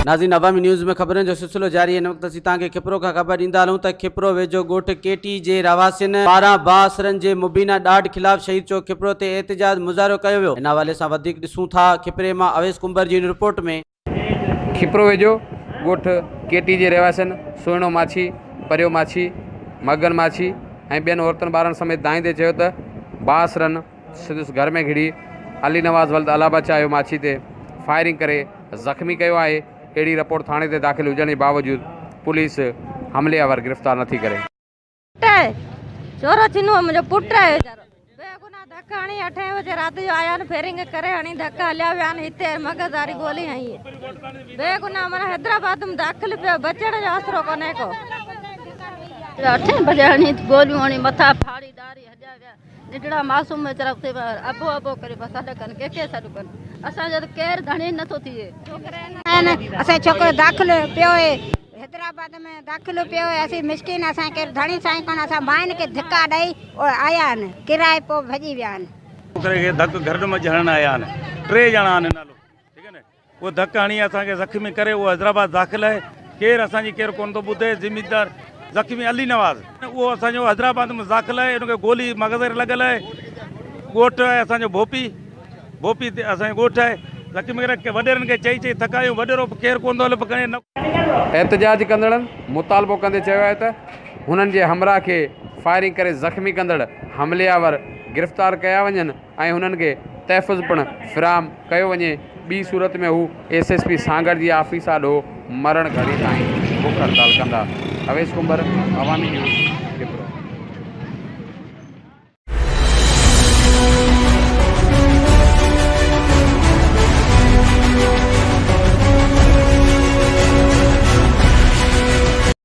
नाज़रीन, अवामी न्यूज़ में खबरन जो सिलसिलो जारी है। वक्त असीं तव्हांखे खिपरो का खबर ॾींदा हलूं त खिपरो वेझो ॻोठ केटी जे रहवासिन पारां बााथरन जे मुबीना ॾाढ खिलाफ शहीद चौक खिपरो ते एहतजाज मुज़ाहरो कयो वियो। इन हवाले सां वधीक ॾिसूं था खिपरे मां अवेस कुंबर जी रिपोर्ट में। खिपरो वेझो ॻोठ केटी जे रहिवासिन सुहिणो माछी, परियो माछी, मगन माछी ऐं ॿियनि औरतुनि ॿारनि समेत दाईंदे चयो त बााथरन घर में घिड़ी अली नवाज़ वल्द अलाबा चायो माछी ते फायरिंग करे ज़ख़्मी कयो आहे। अहिड़ी रिपोर्ट थाणे ते दाख़िल हुजण जे बावजूद पुलिस हमलेआवर गिरफ़्तार नथी करे। चोरो चिनो मुंहिंजो पुटु आहे वीचारो, बेगुनाह धक्का हणी 8 बजे राति जो आया आहिनि, फेरिंग करे हणी धक्का हलिया विया आहिनि। हिते मगज़ वारी गोली हई बेगुनाह माना हैदराबाद में दाख़िल पियो, बचण जो आसरो कोन्हे को। 8 बजे हणी गोलियूं हणी मथा फाड़ी डारी हॼा विया निकड़ा मासूम वीचारा उते अबो अबो करे बस सॾु कनि के सॾु कनि। असांजो त केरु धणी नथो थिए। असांजो छोकिरो दाख़िल पियो आहे हैदराबाद में, दाख़िल पियो आहे। असीं मिसकिन असां केरु धणी साईं कोन, असां माइन खे धिका ॾेई आया आहिनि, किराए पोइ भॼी विया आहिनि। छोकिरे खे धक घर में हणण आया आहिनि, 3 ॼणा आहिनि नालो, ठीकु आहे न। उहो धक हणी असांखे ज़ख़्मी करे उहो हैदराबाद दाख़िल आहे। केरु असांजी केरु कोन थो ॿुधे। ज़िम्मेदार ज़ख़्मी अली नवाज़ उहो असांजो हैदराबाद में दाख़िल आहे। उनखे गोली मग़ज़ लॻल आहे। ॻोठु आहे असांजो भोपी ते असांजो ॻोठु आहे। ज़ख़्मी करे वॾेरनि खे चई थकायूं, वॾेरो केरु कोन थो हल करे न। एहतजाज कंदड़नि मुतालबो कंदे चयो आहे त हुननि जे हमराह खे फायरिंग करे ज़ख़्मी कंदड़ हमलेआवर गिरफ़्तार कया वञनि ऐं हुननि खे तहफ़ुज़ पिणु फ़िराम कयो वञे। ॿी सूरत में हू SSP सांगड़ जी ऑफिस ॾोंहुं मरण घड़ी ताईं बुख हड़ताल कंदा। अवेस कुंबर, अवामी न्यूज़, खिपरो।